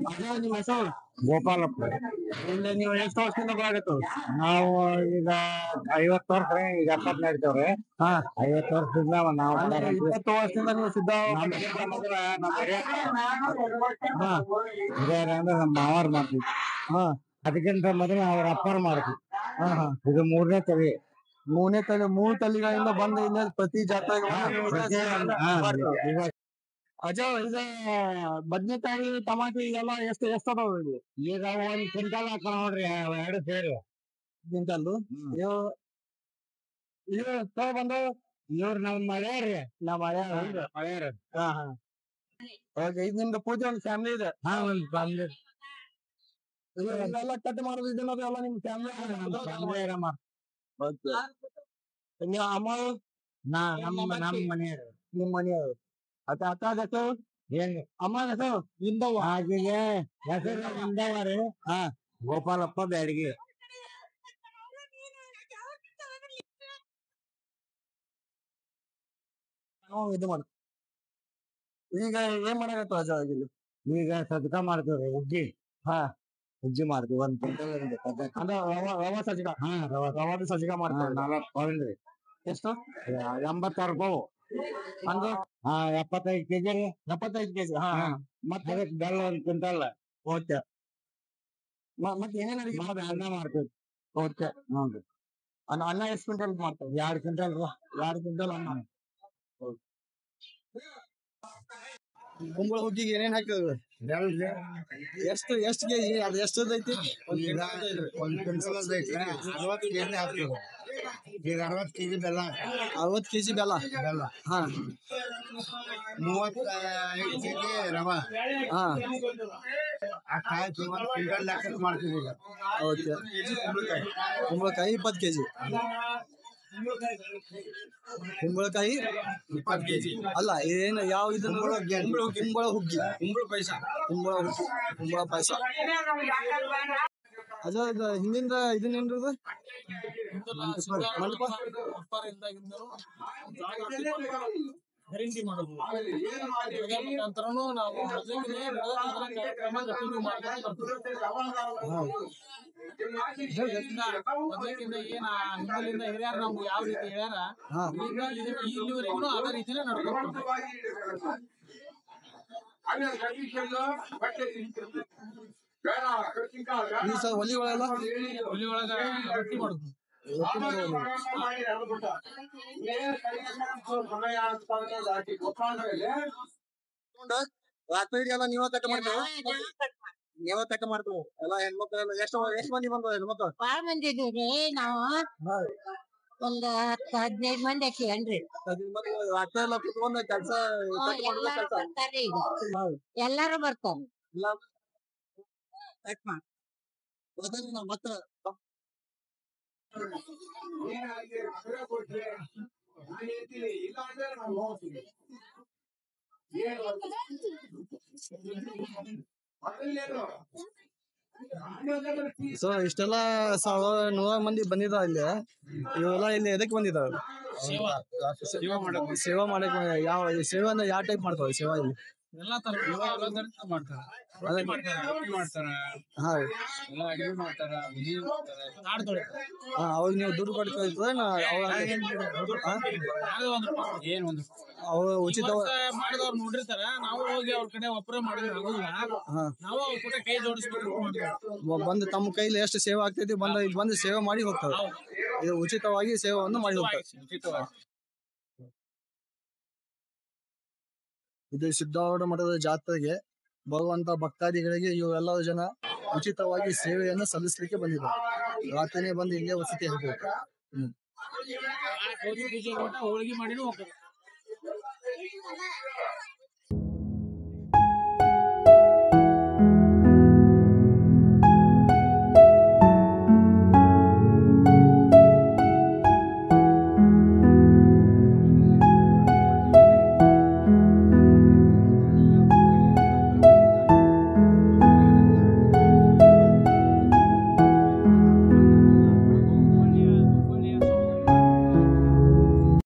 ಅದೇ ನಿಮ್ಮ ಹೆಸರು ಗೋಪಾಲಪ್ಪ. ಇಲ್ಲಿ ನೀವು ಎಷ್ಟು ವರ್ಷದಿಂದ ಬರಾಕತ್ತು? ನಾವು ಈಗ 50 ವರ್ಷ ರೀ, ಈಗ 70 ನಡೀತೇವ್ರಿ. ಹಾ 50 ವರ್ಷದಿಂದ ನಾವು ಬರಾಕತ್ತೀವಿ. 20 ವರ್ಷದಿಂದ ನೀವು ಸಿದ್ಧ ಹಾ ಹಿರಿಯರ ಅಂದ್ರೆ ನಮ್ಮ ಮಾವಾರ್ ಮಾಡ್ತೀವಿ. ಹಾ ಅದಕ್ಕಿಂತ ಮೊದಲು ಅವ್ರ ಅಪ್ಪಾರು ಮಾಡ್ತೀವಿ. ಹಾ ಹಾ ಇದು 3ನೇ ತಳಿ. ಮೂರು ತಳಿಗಳಿಂದ ಬಂದು ಇಲ್ಲಿ ಪ್ರತಿ ಜಾತ್ರೆಗೆ ಅಜ ಈಗ ಬದ್ನೆಕಾಯಿ ಟಮಾಟಿ ಇದೆಲ್ಲ ಎಷ್ಟು ಅದಾವ ಇಲ್ಲಿ ಈಗ 1 ಕ್ವಿಂಟಲ್ ಹಾಕ ನೋಡ್ರಿ, 2 ಸೇರಿ. ಕ್ವಿಂಟಲ್ ಇದು ಬಂದ ಇವ್ರು ನಮ್ಮ ಮಳೆಯವ್ರಿ. ನಾವ್ ಮಳೆಯವ್ರ. ಹಾ ಹಾ ಓಕೆ. ಇದು ನಿಮ್ದು ಪೂಜೆ ಒಂದು ಫ್ಯಾಮಿಲಿ ಇದೆ. ಹಾ ಒಂದ್ ಬಂದ್ರಿ. ಇದೆಲ್ಲ ಕಟ್ ಮಾಡೋದು ಇದನ್ನೋದು ಎಲ್ಲ ನಿಮ್ ಫ್ಯಾಮಿಲಿ ನೀವು ಅಮ್ಮ ನಮ್ಮ ಮನೆಯವ್ರು. ನಿಮ್ ಮನೆಯವರು ಅತ್ತ ಅಕ್ಕ ಹೆಸರು ಏನ್ ಅಮ್ಮ ಹೆಸರು ಇಂದವ್ವ. ಹಾಗೆ ಹೆಸರು ಇಂದವರಿ. ಹಾ ಗೋಪಾಲಪ್ಪ ಬ್ಯಾಡಗಿ. ಇದು ಮಾಡ ಈಗ ಏನ್ ಮಾಡಕತ್ತ ಅಜ ಇಲ್ಲಿ ಈಗ ಸದ್ಕ ಮಾಡ್ತೇವ್ರಿ, ಉಗ್ಗಿ. ಹಾ ಉಜ್ಜಿ ಮಾಡ್ತೀವಿ 1 ಕ್ವಿಂಟಲ್. ಅಂದ್ರೆ ರವಾ ಸಜ್ಜಿಕ. ಹಾ ರವಾದ ಸಜ್ಜಿಕ ಮಾಡ್ತಾರೆ. 4 ಪಾಯಿಂಟ್ ರೀ. ಎಷ್ಟು 86 ರೂಪಾಯಿ. ಅಂದ್ರೆ 75 ಕೆಜಿ ರೀ. 75 ಕೆಜಿ. ಹಾ ಮತ್ತೆ ಅದಕ್ಕೆ ಬೆಲ್ಲ 1 ಕ್ವಿಂಟಲ್. ಓಕೆ. ಮತ್ತೆ ಏನೇನು ಅಡಿಗೆ ಮತ್ತೆ ಅನ್ನ ಮಾಡ್ತೀವಿ. ಓಕೆ. ನೋಡ್ರಿ, ಅನ್ನ ಎಷ್ಟು ಕ್ವಿಂಟಲ್ ಮಾಡ್ತಾರೆ? 2 ಕ್ವಿಂಟಲ್ ರೀ. 2 ಕ್ವಿಂಟಲ್ ಅನ್ನ. ಕುಂಬಳ ಹುಗ್ಗಿಗೆ ಏನೇನ್ ಹಾಕಿದ್ರು? ಎಷ್ಟು ಕೆಜಿ? ಅದು ಎಷ್ಟು ಐತಿ? 1 ಕ್ವಿಂಟಲ್ ಐತ್ರಿ. 60 ಕೆಜಿ ಹಾಕ್ತೀವಿ. ಈಗ 60 ಕೆಜಿ ಬೆಲ್ಲ. 60 ಕೆಜಿ ಬೆಲ್ಲ. ಹಾ 35 ಕೆಜಿ ರವಾ. ಹಾ ಅಷ್ಟಾಯ್ತು. 1 ಕ್ವಿಂಟಲ್ ಲೆಕ್ಕ ಮಾಡ್ತೀವಿ ಈಗ. ಓಕೆ. ಕುಂಬಳಕಾಯಿ 20 ಕೆಜಿ. ಕುಂಬಳಕಾಯಿ 20 ಕೆಜಿ. ಅಲ್ಲ ಏನು ಯಾವ ಇದು? ಕುಂಬಳ ಹುಗ್ಗಿ. ಕುಂಬಳ ಪಾಯಸ. ಅದ ಹಿಂದಿಂದ ಇದನ್ನೇನ್ರಿ? ಮಂಟಪ ಖರೀದಿ ಮಾಡೋದು ಮುಖಾಂತರನು ನಾವು ಮೊದಲಿಂದ ಏನ ಹಿಂದಲಿಂದ ಹಿರಿಯರ ನಮ್ಗೆ ಯಾವ ರೀತಿ ಹೇಳ್ಯಾರ ಇಲ್ಲಿವರೆಗೂ ಅದೇ ರೀತಿನೇ ನಡ್ಕೊಂಡು ಒಲಿ ಒಳಗ ರೊಟ್ಟಿ ಮಾಡುದು. ರಾತ್ರಿ ಎಲ್ಲ ನೀವ ಕಟ್ ಮಾಡ್ತೇವೆ? ನೀವ ಕಟ್ ಮಾಡ್ತೇವೆ ಎಲ್ಲ ಹೆಣ್ಮಕ್ಳು ಎಲ್ಲ? ಎಷ್ಟು ಮಂದಿ ಬಂದ ಹೆಣ್ಮಕ್ಳು? ಬಾಳ ಮಂದಿ ಇದೀವ್ರಿ ನಾವು. ಒಂದ್ 10-15 ಮಂದಿ ಹಾಕಿವೇನ್ರಿ. ರಾತ್ರಿ ಎಲ್ಲ ಕುತ್ಕೊಂಡ್ ಕೆಲ್ಸ ಎಲ್ಲಾರು ಬರ್ತಾರ್ರಿ ಈಗ. ಎಲ್ಲಾರು ಬರ್ತಾರ. ಮತ್ತೆ ಸೊ ಇಷ್ಟೆಲ್ಲ 100 ಮಂದಿ ಬಂದಿದಾವ ಇಲ್ಲಿ. ಇವೆಲ್ಲ ಇಲ್ಲಿ ಎದಕ್ ಬಂದಿದಾವ? ಸೇವಾ ಮಾಡಕ್. ಯಾವ ಸೇವೆ ಅಂದ್ರೆ ಯಾವ ಟೈಪ್ ಮಾಡ್ತಾವ ಸೇವಾ ಇಲ್ಲಿ? ಎಲ್ಲಾ ತರ ಮಾಡ್ತಾರ. ಹಾ ಅಡಿಗೆ ಮಾಡ್ತಾರ. ಅವಾಗ ನೀವು ದುಡ್ಡು ಕೊಡ್ತೀವಿ? ಅವ್ರು ಉಚಿತ ಮಾಡಿದವ್ರು ನೋಡಿರ್ತಾರ. ನಾವು ಹೋಗಿ ಅವ್ರ ಕಡೆ ಒಪ್ಪರೆ ಮಾಡಿದ್ರೆ ಆಗೋದಿಲ್ಲ. ನಾವು ಅವ್ರ ಕಡೆ ಕೈ ಜೋಡಿಸ್ಬೇಕು. ಬಂದು ತಮ್ಮ ಕೈಲಿ ಎಷ್ಟು ಸೇವೆ ಆಗ್ತೈತಿ ಬಂದು ಇಲ್ಲಿ ಬಂದು ಸೇವೆ ಮಾಡಿ ಹೋಗ್ತಾರೆ. ಇದು ಉಚಿತವಾಗಿ ಸೇವೆಯನ್ನು ಮಾಡಿ ಹೋಗ್ತಾರೆ. ಇದು ಸಿದ್ದಾರೂಢ ಮಠದ ಜಾತ್ರೆಗೆ ಬರುವಂತ ಭಕ್ತಾದಿಗಳಿಗೆ ಇವೆಲ್ಲ ಜನ ಉಚಿತವಾಗಿ ಸೇವೆಯನ್ನು ಸಲ್ಲಿಸಲಿಕ್ಕೆ ಬಂದಿದ್ದಾರೆ. ರಾತ್ರಿನೇ ಬಂದು ಇಲ್ಲೇ ವಸತಿ ಹಾಕಬೇಕು. ಹೋಳಿಗೆ ಮಾಡಿನೂ ಹೋಗ್ತಾರೆ.